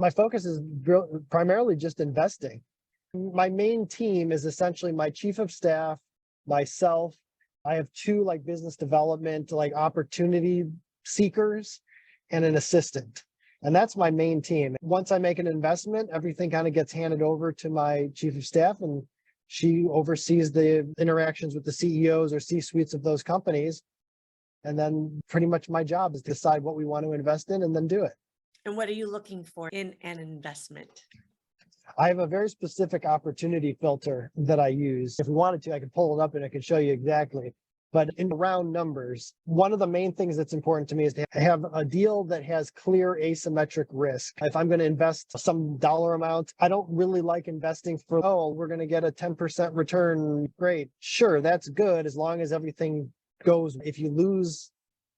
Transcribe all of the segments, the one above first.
My focus is primarily just investing. My main team is essentially my chief of staff, myself. I have two like business development, like opportunity seekers and an assistant. And that's my main team. Once I make an investment, everything kind of gets handed over to my chief of staff, and she oversees the interactions with the CEOs or C-suites of those companies. And then pretty much my job is to decide what we want to invest in and then do it. And what are you looking for in an investment? I have a very specific opportunity filter that I use. If we wanted to, I could pull it up and I could show you exactly. But in round numbers, one of the main things that's important to me is to have a deal that has clear asymmetric risk. If I'm going to invest some dollar amount, I don't really like investing for, oh, we're going to get a 10% return. Great. Sure, that's good as long as everything goes. If you lose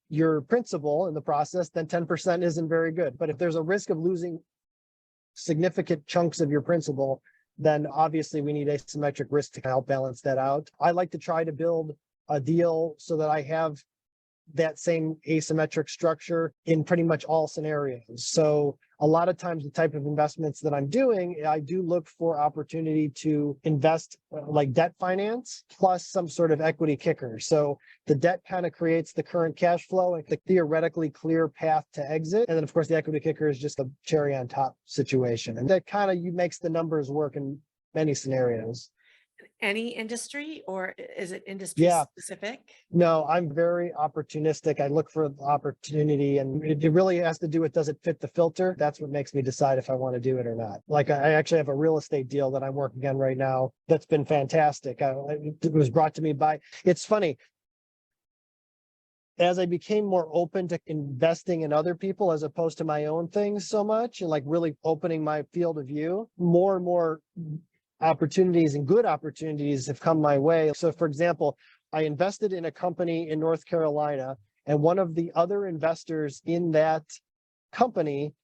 your principal in the process, then 10% isn't very good. But if there's a risk of losing significant chunks of your principal, then obviously we need asymmetric risk to help balance that out. I like to try to build a deal so that I have that same asymmetric structure in pretty much all scenarios. So a lot of times the type of investments that I'm doing, I do look for opportunity to invest like debt finance plus some sort of equity kicker. So the debt kind of creates the current cash flow and the theoretically clear path to exit. And then of course the equity kicker is just a cherry on top situation. And that kind of makes the numbers work in many scenarios. Any industry, or is it industry specific? No, I'm very opportunistic. I look for opportunity, and it really has to do with, does it fit the filter? That's what makes me decide if I want to do it or not. Like I actually have a real estate deal that I'm working on right now that's been fantastic. It was brought to me by, it's funny, as I became more open to investing in other people as opposed to my own things so much, and like really opening my field of view, more and more opportunities and good opportunities have come my way. So for example, I invested in a company in North Carolina, and one of the other investors in that company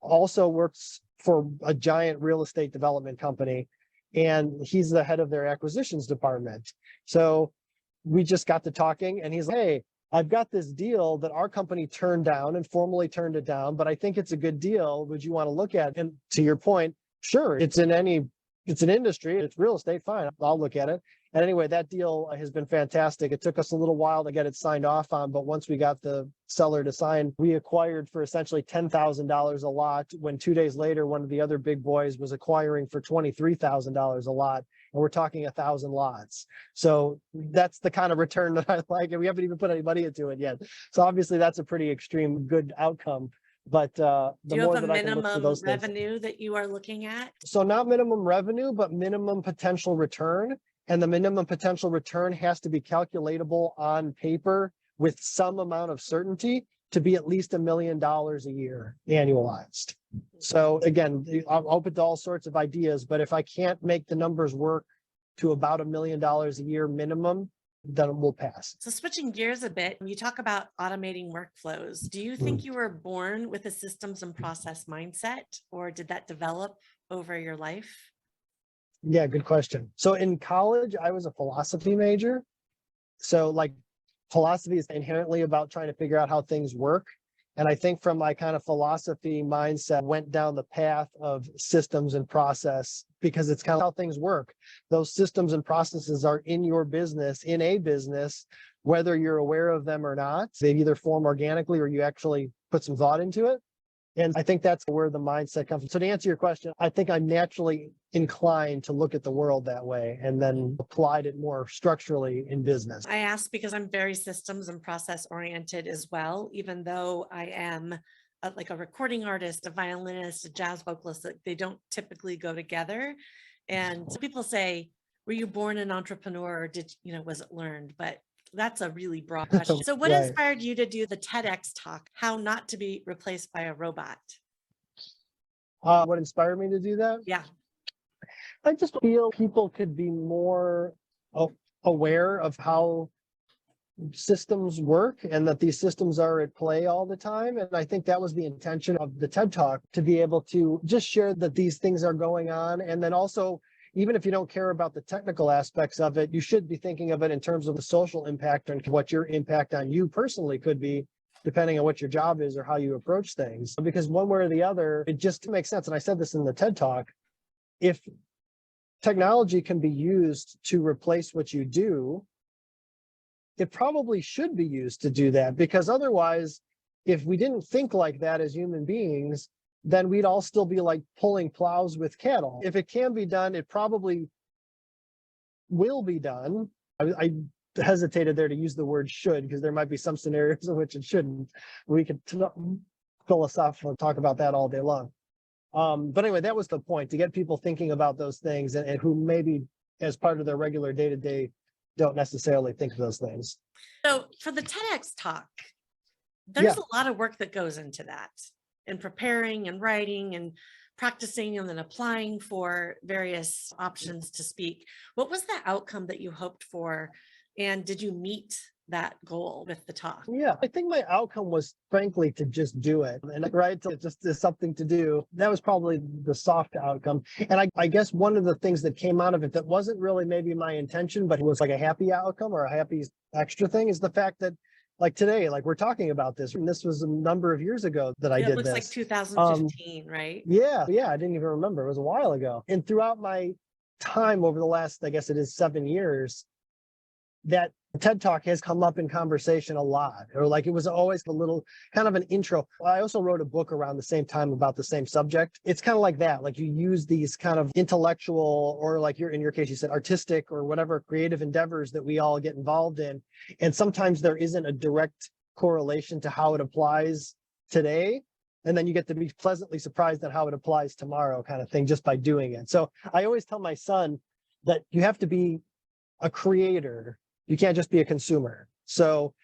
also works for a giant real estate development company, and he's the head of their acquisitions department. So we just got to talking, and he's like, hey, I've got this deal that our company turned down and formally turned it down, but I think it's a good deal. Would you want to look at it? And to your point, sure, it's an industry, it's real estate, fine, I'll look at it. And anyway, that deal has been fantastic. It took us a little while to get it signed off on, but once we got the seller to sign, we acquired for essentially $10,000 a lot, when 2 days later, one of the other big boys was acquiring for $23,000 a lot. And we're talking 1,000 lots. So that's the kind of return that I like. And we haven't even put any money into it yet. So obviously that's a pretty extreme good outcome. But do you have a minimum revenue that you are looking at? So not minimum revenue, but minimum potential return. And the minimum potential return has to be calculatable on paper with some amount of certainty to be at least $1 million a year annualized. So again, I'm open to all sorts of ideas, but if I can't make the numbers work to about $1 million a year minimum, then we'll pass. So switching gears a bit, you talk about automating workflows. Do you think you were born with a systems and process mindset, or did that develop over your life? Yeah, good question. So in college, I was a philosophy major. So like philosophy is inherently about trying to figure out how things work. And I think from my kind of philosophy mindset, went down the path of systems and process, because it's kind of how things work. Those systems and processes are in your business, in a business, whether you're aware of them or not. They either form organically or you actually put some thought into it. And I think that's where the mindset comes from. So to answer your question, I think I'm naturally inclined to look at the world that way and then applied it more structurally in business. I ask because I'm very systems and process oriented as well, even though I am like a recording artist, a violinist, a jazz vocalist. They don't typically go together. And people say, were you born an entrepreneur, or was it learned? But that's a really broad question. So what inspired you to do the TEDx talk, How Not to Be Replaced by a Robot? What inspired me to do that? Yeah. I just feel people could be more aware of how systems work and that these systems are at play all the time. And I think that was the intention of the TED Talk, to be able to just share that these things are going on. And then also, even if you don't care about the technical aspects of it, you should be thinking of it in terms of the social impact and what your impact on you personally could be depending on what your job is or how you approach things. Because one way or the other, it just makes sense. And I said this in the TED Talk, if technology can be used to replace what you do, it probably should be used to do that, because otherwise, if we didn't think like that as human beings, then we'd all still be like pulling plows with cattle. If it can be done, it probably will be done. I hesitated there to use the word should, because there might be some scenarios in which it shouldn't. We could philosophically talk about that all day long. But anyway, that was the point, to get people thinking about those things, and who maybe as part of their regular day-to-day don't necessarily think of those things. So for the TEDx talk, there's Yeah. a lot of work that goes into that, in preparing and writing and practicing and then applying for various options to speak. What was the outcome that you hoped for? And did you meet that goal with the talk? Yeah, I think my outcome was frankly to just do it, and right, to just is something to do. That was probably the soft outcome. And I guess one of the things that came out of it that wasn't really maybe my intention, but it was like a happy outcome or a happy extra thing, is the fact that like today, like we're talking about this, and this was a number of years ago that I Yeah, did it looks like this. 2015, right? Yeah, I didn't even remember. It was a while ago. And throughout my time over the last, I guess it is 7 years, that TED Talk has come up in conversation a lot, or like it was always a little kind of an intro. I also wrote a book around the same time about the same subject. It's kind of like that, like you use these kind of intellectual, or like in your case, you said artistic or whatever creative endeavors that we all get involved in. And sometimes there isn't a direct correlation to how it applies today. And then you get to be pleasantly surprised at how it applies tomorrow, kind of thing, just by doing it. So I always tell my son that you have to be a creator. You can't just be a consumer. So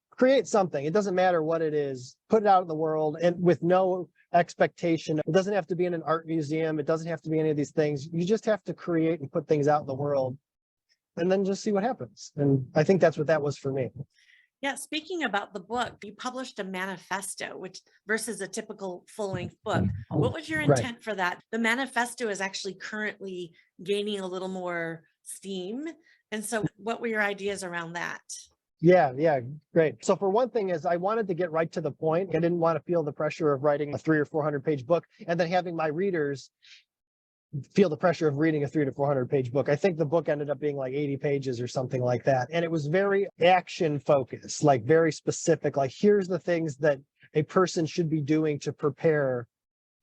create something. It doesn't matter what it is. Put it out in the world, and with no expectation. It doesn't have to be in an art museum. It doesn't have to be any of these things. You just have to create and put things out in the world, and then just see what happens. And I think that's what that was for me. Yeah, speaking about the book, you published a manifesto, which versus a typical full-length book. What was your Right. intent for that? The manifesto is actually currently gaining a little more steam. And so what were your ideas around that? Yeah, great. So for one thing is I wanted to get right to the point. I didn't want to feel the pressure of writing a 300 or 400 page book and then having my readers feel the pressure of reading a 300 to 400 page book. I think the book ended up being like 80 pages or something like that. And it was very action focused, like very specific, like here's the things that a person should be doing to prepare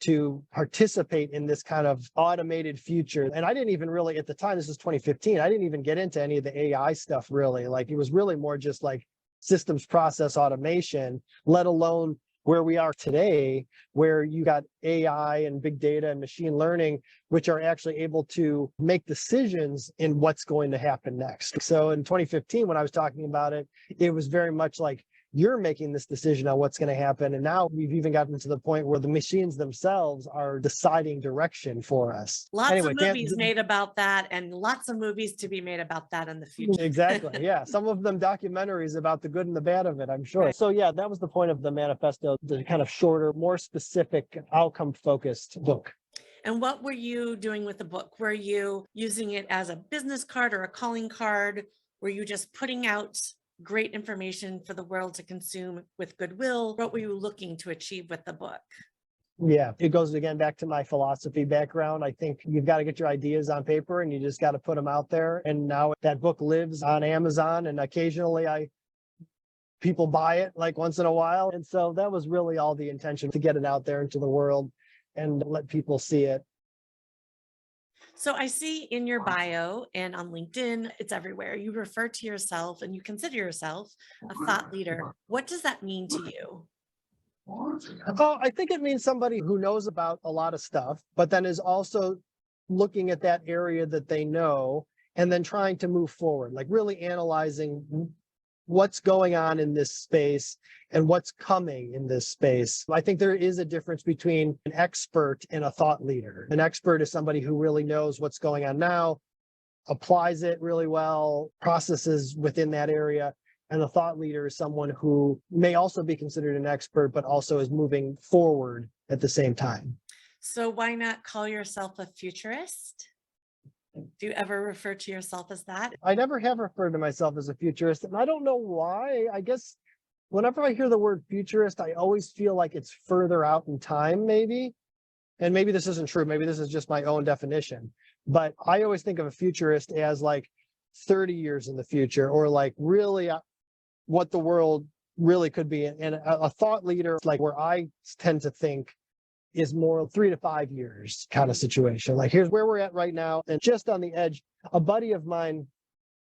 to participate in this kind of automated future. And I didn't even really, at the time, this is 2015, I didn't even get into any of the AI stuff really. Like it was really more just like systems process automation, let alone where we are today, where you got AI and big data and machine learning, which are actually able to make decisions in what's going to happen next. So in 2015, when I was talking about it, it was very much like, you're making this decision on what's going to happen. And now we've even gotten to the point where the machines themselves are deciding direction for us. Lots of movies made about that, and lots of movies to be made about that in the future. Exactly. Yeah. Some of them documentaries about the good and the bad of it, I'm sure. Right. So yeah, that was the point of the manifesto, the kind of shorter, more specific, outcome focused book. And what were you doing with the book? Were you using it as a business card or a calling card? Were you just putting out great information for the world to consume with goodwill? What were you looking to achieve with the book? Yeah, it goes again back to my philosophy background. I think you've got to get your ideas on paper and you just got to put them out there. And now that book lives on Amazon, and occasionally people buy it like once in a while. And so that was really all the intention, to get it out there into the world and let people see it. So I see in your bio and on LinkedIn, it's everywhere. You refer to yourself and you consider yourself a thought leader. What does that mean to you? Oh, I think it means somebody who knows about a lot of stuff, but then is also looking at that area that they know and then trying to move forward, like really analyzing what's going on in this space and what's coming in this space. I think there is a difference between an expert and a thought leader. An expert is somebody who really knows what's going on now, applies it really well, processes within that area. And a thought leader is someone who may also be considered an expert, but also is moving forward at the same time. So why not call yourself a futurist? Do you ever refer to yourself as that? I never have referred to myself as a futurist, and I don't know why. I guess whenever I hear the word futurist, I always feel like it's further out in time, maybe. And maybe this isn't true. Maybe this is just my own definition. But I always think of a futurist as like 30 years in the future, or like really what the world really could be. And a thought leader, like where I tend to think, is more 3 to 5 years kind of situation. Like here's where we're at right now. And just on the edge, a buddy of mine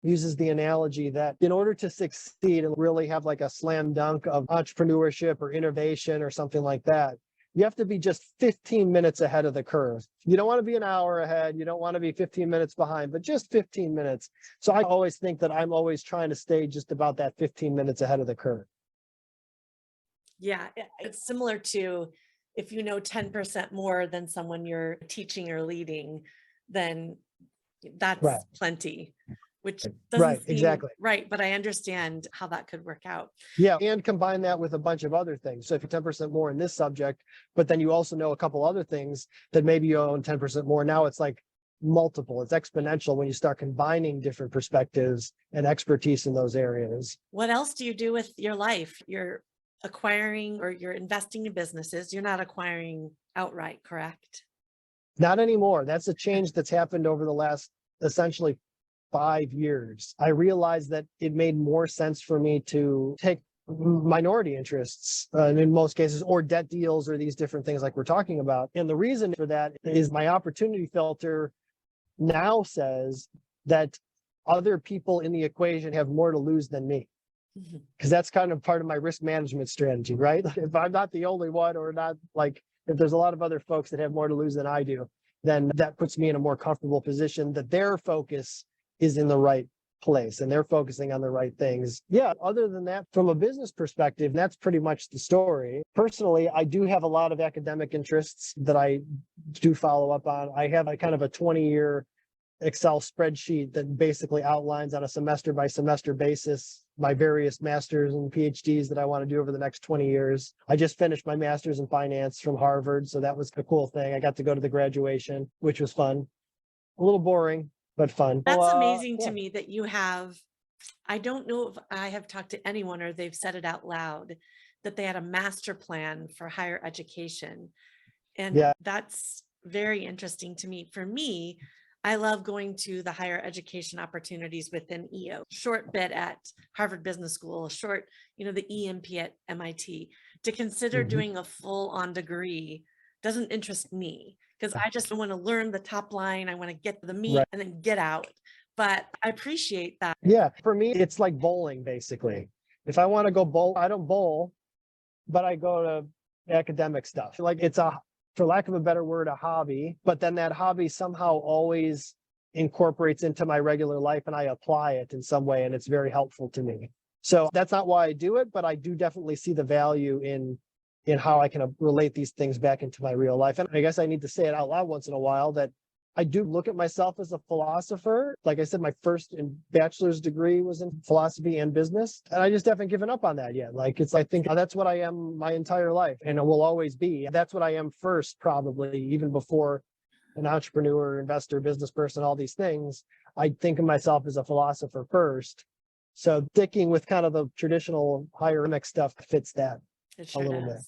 uses the analogy that in order to succeed and really have like a slam dunk of entrepreneurship or innovation or something like that, you have to be just 15 minutes ahead of the curve. You don't want to be an hour ahead. You don't want to be 15 minutes behind, but just 15 minutes. So I always think that I'm always trying to stay just about that 15 minutes ahead of the curve. Yeah, it's similar to if you know 10% more than someone you're teaching or leading, then that's Right. plenty, which Right, doesn't seem exactly. right, but I understand how that could work out. Yeah, and combine that with a bunch of other things. So if you're 10% more in this subject, but then you also know a couple other things that maybe you own 10% more. Now it's like multiple, it's exponential when you start combining different perspectives and expertise in those areas. What else do you do with your life? You're acquiring or you're investing in businesses. You're not acquiring outright, correct? Not anymore. That's a change that's happened over the last essentially 5 years. I realized that it made more sense for me to take minority interests in most cases, or debt deals, or these different things like we're talking about. And the reason for that is my opportunity filter now says that other people in the equation have more to lose than me. Because that's kind of part of my risk management strategy, right? If I'm not the only one, or not, like if there's a lot of other folks that have more to lose than I do, then that puts me in a more comfortable position that their focus is in the right place and they're focusing on the right things. Yeah, other than that, from a business perspective, that's pretty much the story. Personally, I do have a lot of academic interests that I do follow up on. I have a kind of a 20-year Excel spreadsheet that basically outlines on a semester by semester basis my various masters and PhDs that I want to do over the next 20 years. I just finished my master's in finance from Harvard, so that was a cool thing. I got to go to the graduation, which was fun. A little boring, but fun. That's amazing yeah. to me that you have, I don't know if I have talked to anyone or they've said it out loud, that they had a master plan for higher education. And Yeah. that's very interesting to me. For me, I love going to the higher education opportunities within EO, short bit at Harvard Business School, short, the EMP at MIT. To consider doing a full-on degree doesn't interest me, because I just want to learn the top line. I want to get the meat and then get out. But I appreciate that. Yeah, for me, it's like bowling, basically. If I want to go bowl, I don't bowl, but I go to academic stuff. Like it's for lack of a better word, a hobby, but then that hobby somehow always incorporates into my regular life and I apply it in some way, and it's very helpful to me. So that's not why I do it, but I do definitely see the value in how I can relate these things back into my real life. And I guess I need to say it out loud once in a while that I do look at myself as a philosopher. Like I said, my first bachelor's degree was in philosophy and business, and I just haven't given up on that yet. Like I think that's what I am my entire life, and it will always be. That's what I am first, probably, even before an entrepreneur, investor, business person, all these things. I think of myself as a philosopher first. So sticking with kind of the traditional higher emic stuff fits that It sure a little does. bit.